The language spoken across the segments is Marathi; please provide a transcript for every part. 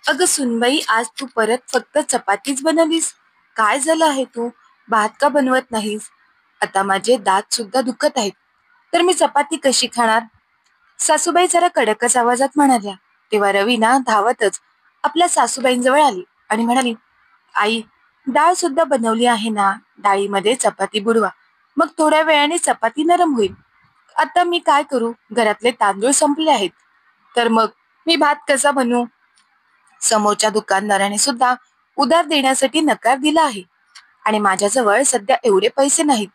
अगं सुनबाई, आज तू परत फक्त चपातीच बनवलीस? काय झालं आहे तू? भात का बनवत नाहीस? आता माझे दात सुद्धा दुखत आहेत, तर मी चपाती कशी खाणार? सासूबाई जरा कडकच आवाजात म्हणाल्या. तेव्हा रवीना धावतच आपल्या सासूबाईंजवळ आली आणि म्हणाली, आई, डाळ सुद्धा बनवली आहे ना, डाळीमध्ये चपाती बुडवा. मग थोड्या वेळाने चपाती नरम होईल. आता मी काय करू? घरातले तांदूळ संपले आहेत. तर मग मी भात कसा बनवू? समोरच्या दुकानदाराने सुद्धा उधार देण्यासाठी नकार दिला आहे आणि माझ्याजवळ सध्या एवढे पैसे नाहीत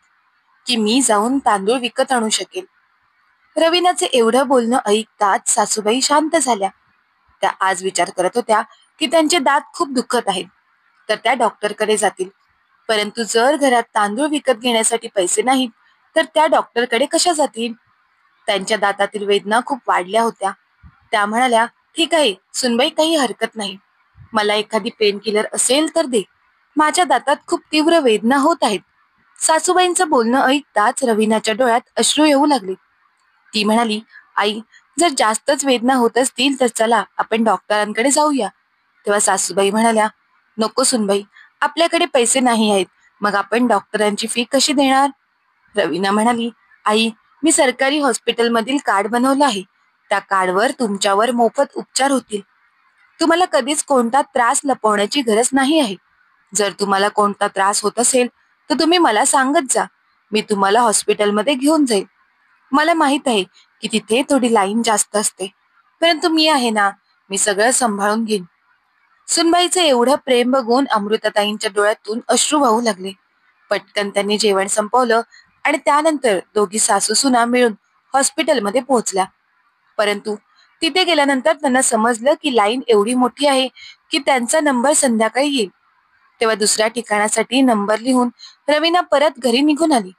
की मी जाऊन तांदूळ विकत आणू शकेल. रवीनाचे एवढं बोलणं ऐकताच सासूबाई शांत झाल्या. त्या आज विचार करत होत्या की त्यांचे दात खूप दुखत आहेत, तर त्या डॉक्टरकडे जातील. परंतु जर घरात तांदूळ विकत घेण्यासाठी पैसे नाहीत, तर त्या डॉक्टरकडे कशा जातील? त्यांच्या दातातील वेदना खूप वाढल्या होत्या. त्या म्हणाल्या, ठीक आहे सुनबाई, काही हरकत नाही. मला एखादी पेन किलर असेल तर दे. माझ्या दातात खूप तीव्र वेदना होत आहेत. सासूबाईंचं बोलणं ऐकताच रवीनाच्या डोळ्यात अश्रू येऊ लागले. ती म्हणाली, आई, जर जास्तच वेदना होत असतील तर चला आपण डॉक्टरांकडे जाऊया. तेव्हा सासूबाई म्हणाल्या, नको सुनबाई, आपल्याकडे पैसे नाही आहेत. मग आपण डॉक्टरांची फी कशी देणार? रवीना म्हणाली, आई, मी सरकारी हॉस्पिटलमधील कार्ड बनवलं आहे. त्या कार्डवर तुमच्यावर मोफत उपचार होतील. तुम्हाला कधीच कोणता त्रास लपवण्याची गरज नाही आहे. जर तुम्हाला कोणता त्रास होत असेल तर तुम्ही मला सांगत जा. मी तुम्हाला हॉस्पिटलमध्ये घेऊन जाईल. मला माहित आहे की तिथे थोडी लाईन जास्त असते, परंतु मी आहे ना, मी सगळं सांभाळून घेईन. सुनबाईचं एवढं प्रेम बघून अमृताताईंच्या डोळ्यातून अश्रू वाहू लागले. पटकन त्यांनी जेवण संपवलं आणि त्यानंतर दोघी सासू सुना मिळून हॉस्पिटलमध्ये पोहोचल्या. परंतु तिथे गेल्यानंतर त्यांना समजलं की लाईन एवढी मोठी आहे की त्यांचा नंबर संध्याकाळी येईल. तेव्हा दुसऱ्या ठिकाणासाठी नंबर लिहून रवीना परत घरी निघून आली.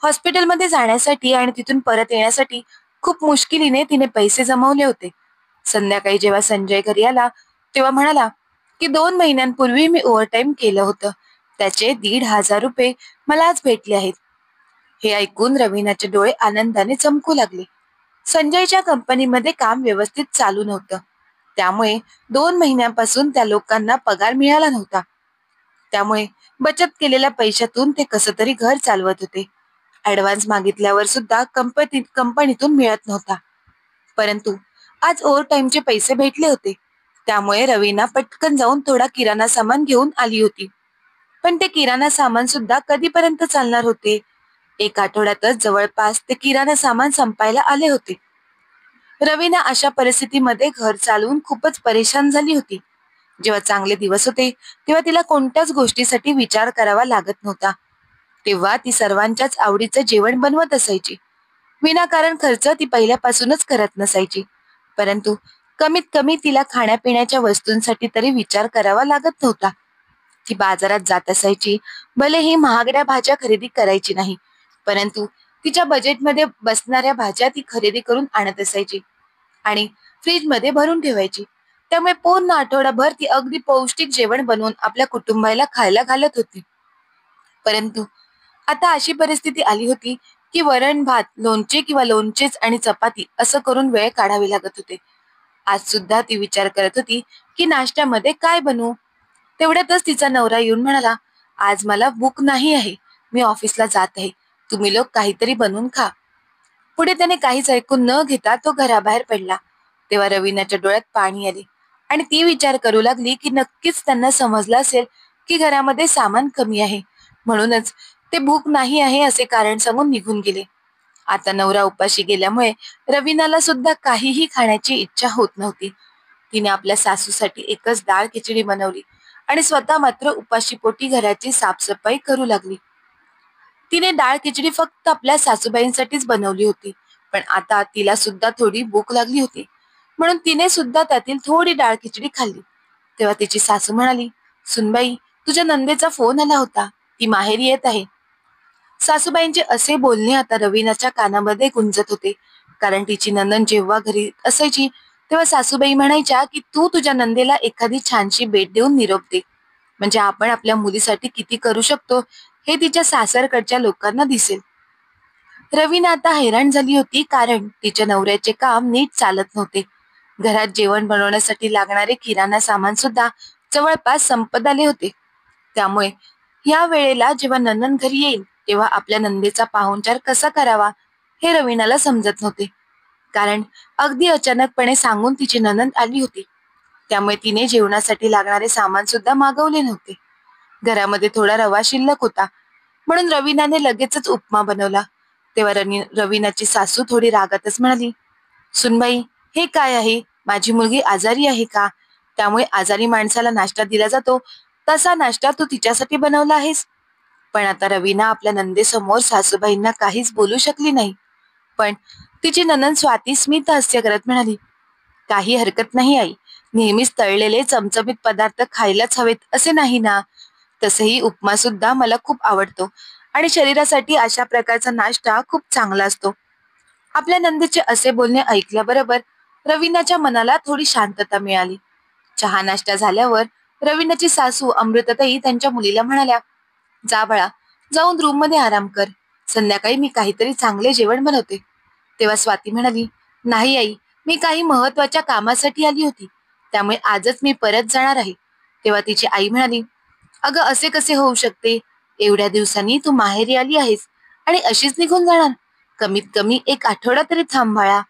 हॉस्पिटलमध्ये जाण्यासाठी आणि तिथून परत येण्यासाठी खूप मुश्किलीने तिने पैसे जमवले होते. संध्याकाळी जेव्हा संजय घरी आला तेव्हा म्हणाला की 2 महिन्यांपूर्वी मी ओव्हरटाईम केलं होतं, त्याचे 1,500 रुपये मला आज भेटले आहेत. हे ऐकून रवीनाचे डोळे आनंदाने चमकू लागले. संजयच्या कंपनीमध्ये काम व्यवस्थित चालू नव्हतं, त्यामुळे 2 महिन्यांपासून त्या लोकांना पगार मिळाला नव्हता. त्यामुळे बचत केलेल्या पैशातून ते कसं तरी घर चालवत होते. ऍडव्हान्स मागितल्यावर सुद्धा कंपनीतून मिळत नव्हता. परंतु आज ओव्हर टाइमचे पैसे भेटले होते, त्यामुळे रवीना पटकन जाऊन थोडा किराणा सामान घेऊन आली होती. पण ते किराणा सामान सुद्धा कधीपर्यंत चालणार होते? 1 आठवड्यातच जवळपास ते किराणा सामान संपायला आले होते. रवीना अशा परिस्थितीमध्ये घर चालवून खूपच परेशान झाली होती. जेव्हा चांगले दिवस होते तेव्हा तिला कोणत्याच गोष्टीसाठी विचार करावा लागत नव्हता. तेव्हा ती सर्वांच्याच आवडीचं जेवण बनवत असायची. विनाकारण खर्च ती पहिल्यापासूनच करत नसायची. परंतु कमीत कमी तिला खाण्यापिण्याच्या वस्तूंसाठी तरी विचार करावा लागत नव्हता. ती बाजारात जात असायची. भलेही महागड्या भाज्या खरेदी करायची नाही, परंतु तिच्या बजेटमध्ये बसणाऱ्या भाज्या ती खरेदी करून आणत असायची आणि फ्रीजमध्ये भरून ठेवायची. त्यामुळे पूर्ण आठवडाभर ती अगदी पौष्टिक जेवण बनवून आपल्या कुटुंबाला खायला घालत होती. परंतु आता अशी परिस्थिती आली होती की वरण भात, लोणचे किंवा लोणचेच आणि चपाती असं करून वेळ काढावी लागत होते. आज सुद्धा ती विचार करत होती की नाश्त्यामध्ये काय बनवू. तेवढ्यातच तिचा नवरा येऊन म्हणाला, आज मला भूक नाही आहे, मी ऑफिसला जात आहे, तुम्ही लोक काहीतरी बनवून खा. पुढे त्याने काहीच ऐकून न घेता तो घराबाहेर पडला. तेव्हा रवीनाच्या डोळ्यात पाणी आले आणि ती विचार करू लागली की नक्कीच त्यांना समजलं असेल की घरामध्ये सामान कमी आहे, म्हणूनच ते भूक नाही आहे असे कारण सांगून निघून गेले. आता नवरा उपाशी गेल्यामुळे रवीनाला सुद्धा काहीही खाण्याची इच्छा होत नव्हती. तिने आपल्या सासूसाठी एकच डाळ खिचडी बनवली आणि स्वतः मात्र उपाशी पोटी घराची साफसफाई करू लागली. तिने डाळ खिचडी फक्त आपल्या सासूबाईंसाठीच बनवली होती, पण आता तिला सुद्धा थोडी भूक लागली होती, म्हणून तिने सुद्धा त्यातील थोडी डाळ खिचडी खाल्ली. तेव्हा तिची सासू म्हणाली, सुनबाई, तुझ्या नंदेचा फोन आला होता, ती माहेरी येत आहे. सासूबाईंचे असे बोलणे आता रवीनाच्या कानामध्ये गुंजत होते, कारण तिची नणंद जेव्हा घरी असायची तेव्हा सासूबाई म्हणायच्या की तू तुझ्या नंदेला एखादी छानशी भेट देऊन निरोप दे, म्हणजे आपण आपल्या मुलीसाठी किती करू शकतो हे तिच्या सासरकडच्या लोकांना दिसेल. रवीना आता हैराण झाली होती, कारण तिच्या नवऱ्याचे काम नीट चालत नव्हते. घरात जेवण बनवण्यासाठी लागणारे किराणा सामान सुद्धा जवळपास संपत आले होते. त्यामुळे या वेळेला जेव्हा नणंद घरी येईल तेव्हा आपल्या नंदेचा पाहुणचार कसा करावा हे रवीनाला समजत नव्हते. कारण अगदी अचानकपणे सांगून तिची नणंद आली होती. त्यामुळे तिने जेवणासाठी लागणारे सामान सुद्धा मागवले नव्हते. घरामध्ये थोडा रवा शिल्लक होता, म्हणून रवीनाने लगेचच उपमा बनवला. तेव्हा रवीनाची सासू थोडी रागातच म्हणाली, सुनबाई, हे काय आहे? माझी मुलगी आजारी आहे का? त्यामुळे आजारी माणसाला नाश्ता दिला जातो, तसा नाश्ता तू तिच्यासाठी बनवला आहेस? पण आता रवीना आपल्या नंदेसमोर सासूबाईंना काहीच बोलू शकली नाही. पण तिची नणंद स्वाती स्मित हास्य करत म्हणाली, काही हरकत नाही आई. नेहमीच तळलेले चमचमीत पदार्थ खायलाच हवेत असे नाही ना. तसही उपमा सुद्धा मला खूप आवडतो आणि शरीरासाठी अशा प्रकारचा नाश्ता खूप चांगला असतो. आपल्या नंदेचे असे बोलणे ऐकल्याबरोबर रवीनाच्या मनाला थोडी शांतता मिळाली. चहा नाश्ता झाल्यावर रवीनाची सासू अमृताताई त्यांच्या मुलीला म्हणाल्या, जा बाळा, जाऊन रूम मध्ये आराम कर. संध्याकाळी मी काहीतरी चांगले जेवण बनवते. तेव्हा स्वाती म्हणाली, नाही आई, मी काही महत्वाच्या कामासाठी आली होती, त्यामुळे आजच मी परत जाणार आहे. तेव्हा तिची आई म्हणाली, अगं असे कसे होऊ शकते? एवढ्या दिवसांनी तू माहेरी आली आहेस आणि अशीच निघून जाणार? कमीत कमी एक आठवडा तरी थांब बाळा.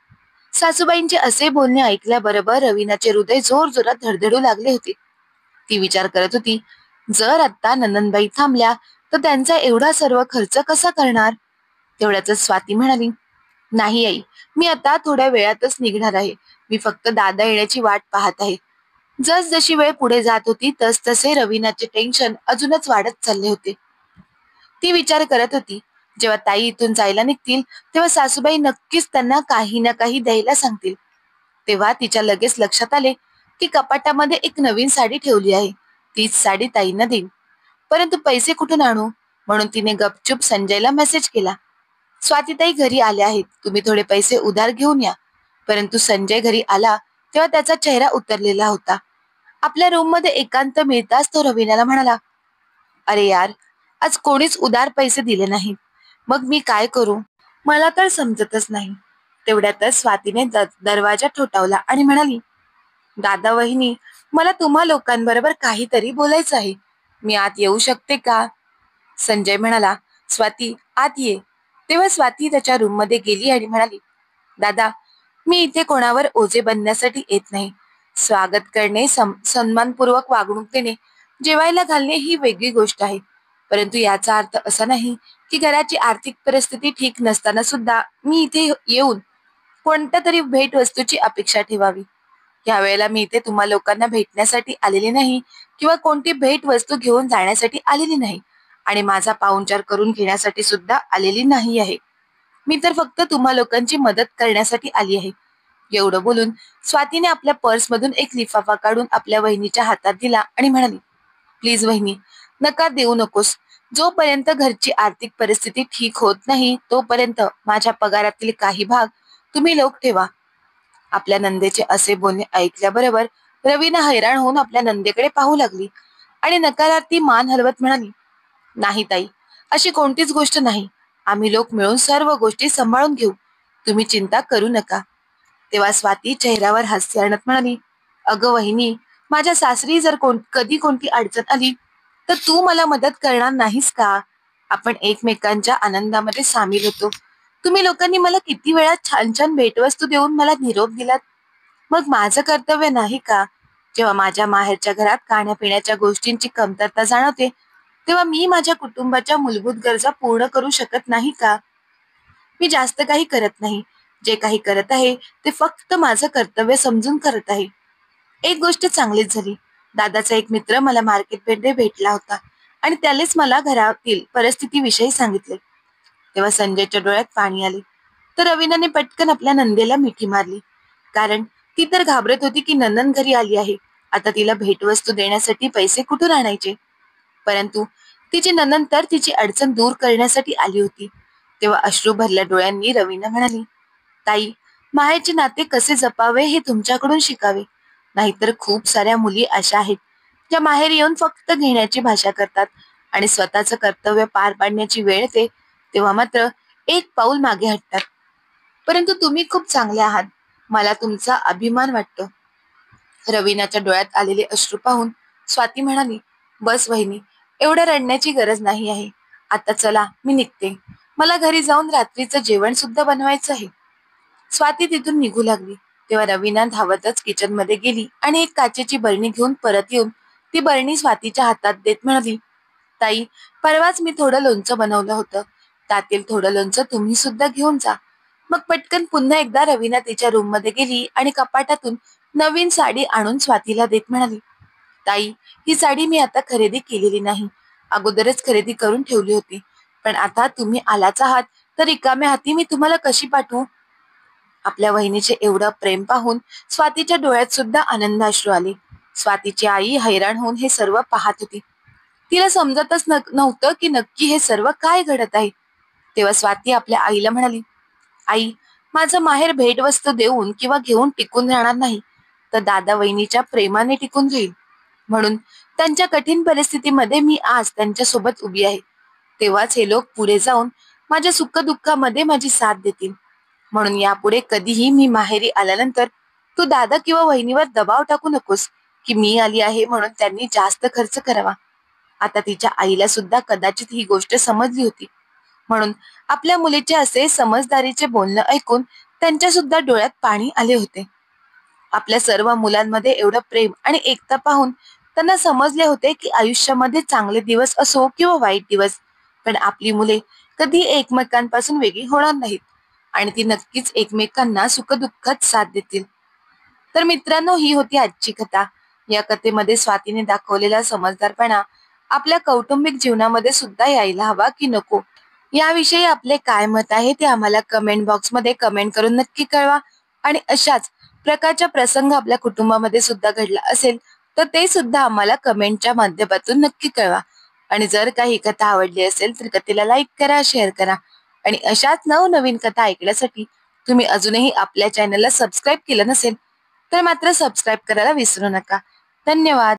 सासूबाईंचे असे बोलणे ऐकल्याबरोबर रवीनाचे हृदय जोर जोरात धडधडू लागले होते. ती विचार करत होती, जर आता नंदनबाई थांबल्या तर त्यांचा एवढा सर्व खर्च कसा करणार? तेवढ्याच स्वाती म्हणाली, नाही आई, मी आता थोड्या वेळातच निघणार आहे. मी फक्त दादा येण्याची वाट पाहत आहे. जसजशी वेळ पुढे जात होती तसतसे रवीनाचे टेन्शन अजूनच वाढत चालले होते. ती विचार करत होती, जेव्हा ताई इथून जायला निघतील तेव्हा सासूबाई नक्कीच त्यांना काही ना काही द्यायला सांगतील. तेव्हा तिच्या लगेच लक्षात आले की कपाटामध्ये एक नवीन साडी ठेवली आहे. तीच साडी ताईंना देईल. परंतु पैसे कुठून आणू? म्हणून तिने गपचूप संजयला मेसेज केला, स्वातीताई घरी आल्या आहेत, तुम्ही थोडे पैसे उधार घेऊन या. परंतु संजय घरी आला तेव्हा त्याचा चेहरा उतरलेला होता. आपल्या रूम मध्ये एकांत मिळताच तो रवीनाला म्हणाला, अरे यार, आज कोणीच उधार पैसे दिले नाहीत. मग मी काय करू? मला तर समजतच नाही. तेवढ्यातच स्वातीने दरवाजा ठोठावला आणि म्हणाली, दादा वहिनी, मला तुम्हा लोकांबरोबर काहीतरी बोलायचं आहे. मी आत येऊ शकते का? संजय म्हणाला, स्वाती, आत ये. तेव्हा स्वाती त्याच्या रूम मध्ये गेली आणि म्हणाली, दादा, मी इथे कोणावर ओझे बनण्यासाठी येत नाही. स्वागत करणे, सन्मानपूर्वक वागणूक देणे, जेवायला घालणे ही वेगळी गोष्ट आहे. परंतु याचा अर्थ असा नाही की घराची आर्थिक परिस्थिती ठीक नसताना सुद्धा मी इथे येऊन कोणत्या तरी भेटवस्तूची अपेक्षा ठेवावी. यावेळेला मी इथे तुम्हा लोकांना भेटण्यासाठी आलेली नाही किंवा कोणती भेट वस्तू घेऊन जाण्यासाठी आलेली नाही आणि माझा पाहुणचार करून घेण्यासाठी सुद्धा आलेली नाही आहे. मी तर फक्त तुम्हा लोकांची मदत करण्यासाठी आली आहे. एवढं बोलून स्वातीने आपल्या पर्समधून एक लिफाफा काढून आपल्या वहिनीच्या हातात दिला आणि म्हणाली, प्लीज वहिनी, नकार देऊ नकोस. जोपर्यंत घरची आर्थिक परिस्थिती ठीक होत नाही तोपर्यंत माझ्या पगारातील काही भाग तुम्ही लोक ठेवा. आपल्या नंदेचे असे बोलणे ऐकल्याबरोबर रवीना हैराण होऊन आपल्या नंदेकडे पाहू लागली आणि नकारार्थी मान हलवत म्हणाली, नाही ताई, अशी कोणतीच गोष्ट नाही. आम्ही लोक मिळून सर्व गोष्टी सांभाळून घेऊ. तुम्ही चिंता करू नका. तेव्हा स्वाती चेहऱ्यावर हास्य आणत म्हणाली, अगं वहिनी, माझ्या सासरी जर कधी कोणती अडचण आली तर तू मला मदत करणार नाहीस का? आपण एकमेकांच्या आनंदामध्ये सामील होतो. तुम्ही लोकांनी मला किती वेळा छान छान भेटवस्तू देऊन मला निरोप दिलात. मग माझं कर्तव्य नाही का? जेव्हा माझ्या माहेरच्या घरात खाण्यापिण्याच्या गोष्टींची कमतरता जाणवते तेव्हा मी माझ्या कुटुंबाच्या मूलभूत गरजा पूर्ण करू शकत नाही का? मी जास्त काही करत नाही. जे काही करत आहे ते फक्त माझं कर्तव्य समजून करत आहे. एक गोष्ट चांगलीच झाली. दादाचा एक मित्र मला मार्केटमध्ये भेटला होता आणि त्यानेच मला घरातील परिस्थितीविषयी सांगितले. तेव्हा संजयच्या डोळ्यात पाणी आले. तर रवीनाने पटकन आपल्या नंदेला मिठी मारली. कारण ती तर घाबरत होती की नंदन घरी आली आहे. आता तिला भेटवस्तू देण्यासाठी पैसे कुठून आणायचे? परंतु तिची नणंद तर तिची अडचण दूर करण्यासाठी आली होती. तेव्हा अश्रू भरल्या डोळ्यांनी रवीना म्हणाली, ताई, माहेरचे नाते कसे जपावे हे तुमच्याकडून शिकावे. नाहीतर खूप साऱ्या मुली अशा आहेत ज्या माहेर येऊन फक्त घेण्याची भाषा करतात आणि स्वतःचं कर्तव्य पार पाडण्याची वेळ येते तेव्हा मात्र एक पाऊल मागे हटतात. परंतु तुम्ही खूप चांगले आहात. मला तुमचा अभिमान वाटतो. रवीनाच्या डोळ्यात आलेले अश्रू पाहून स्वाती म्हणाली, बस वहिनी, एवढं रडण्याची गरज नाही आहे. आता चला, मी निघते. मला घरी जाऊन रात्रीचं जेवण सुद्धा बनवायचं आहे. स्वाती तिथून निघू लागली तेव्हा रवीना धावतच किचन मध्ये गेली आणि एक काचेची बरणी घेऊन परत येऊन ती बरणी स्वातीच्या हातात देत म्हणाली, ताई, परवाच मी थोडं लोणचं बनवलं होतं. त्यातील थोडं लोणचं तुम्ही सुद्धा घेऊन जा. मग पटकन पुन्हा एकदा रवीना तिच्या रूम मध्ये गेली आणि कपाटातून नवीन साडी आणून स्वातीला देत म्हणाली, ताई, ही साडी मी आता खरेदी केलेली नाही. अगोदरच खरेदी करून ठेवली होती. पण आता तुम्ही आलाच आहात तर रिकाम्या हाती मी तुम्हाला कशी पाठवू? आपल्या वहिनीचे एवढं प्रेम पाहून स्वातीच्या डोळ्यात सुद्धा आनंदाश्रू आले. स्वातीची आई हैराण होऊन हे सर्व पाहत होती. तिला समजतच नव्हतं की नक्की हे सर्व काय घडत आहे. तेव्हा स्वाती आपल्या आईला म्हणाली, आई, माझं माहेर भेटवस्तू देऊन किंवा घेऊन टिकून राहणार नाही, तर दादा वहिनीच्या प्रेमाने टिकून राहील. म्हणून त्यांच्या कठीण परिस्थितीमध्ये मी आज त्यांच्या सोबत उभी आहे. तेव्हाच हे लोक पुढे जाऊन माझ्या सुखदुःखामध्ये माझी साथ देतील. म्हणून यापुढे कधीही मी माहेरी आल्यानंतर तू दादा किंवा वहिनीवर दबाव टाकू नकोस की मी आली आहे म्हणून त्यांनी जास्त खर्च करावा. आता तिच्या आईला सुद्धा कदाचित ही गोष्ट समजली होती. म्हणून आपल्या मुलीचे असे समजदारीचे बोलणं ऐकून त्यांच्या सुद्धा डोळ्यात पाणी आले होते. आपल्या सर्व मुलांमध्ये एवढं प्रेम आणि एकता पाहून त्यांना समजले होते की आयुष्यामध्ये चांगले दिवस असो किंवा वाईट दिवस, पण आपली मुले कधी एकमेकांपासून वेगळी होणार नाहीत आणि ती नक्कीच एकमेकांना सुखदुःखात साथ देतील. तर मित्रांनो, ही होती आजची कथा. या कथेमध्ये स्वातीने दाखवलेला समजदारपणा आपल्या कौटुंबिक जीवनामध्ये सुद्धा यायला हवा की नको, याविषयी आपले काय मत आहे ते आम्हाला कमेंट बॉक्समध्ये कमेंट करून नक्की कळवा. आणि अशाच प्रकारचा प्रसंग आपल्या कुटुंबामध्ये सुद्धा घडला असेल तर ते सुद्धा आम्हाला कमेंटच्या माध्यमातून नक्की कळवा. आणि जर काही कथा आवडली असेल तर कथेला लाईक करा, शेअर करा. आणि अशाच नवनवीन कथा ऐकण्यासाठी तुम्ही अजूनही आपल्या चॅनलला सबस्क्राईब केलं नसेल तर मात्र सबस्क्राईब करायला विसरू नका. धन्यवाद.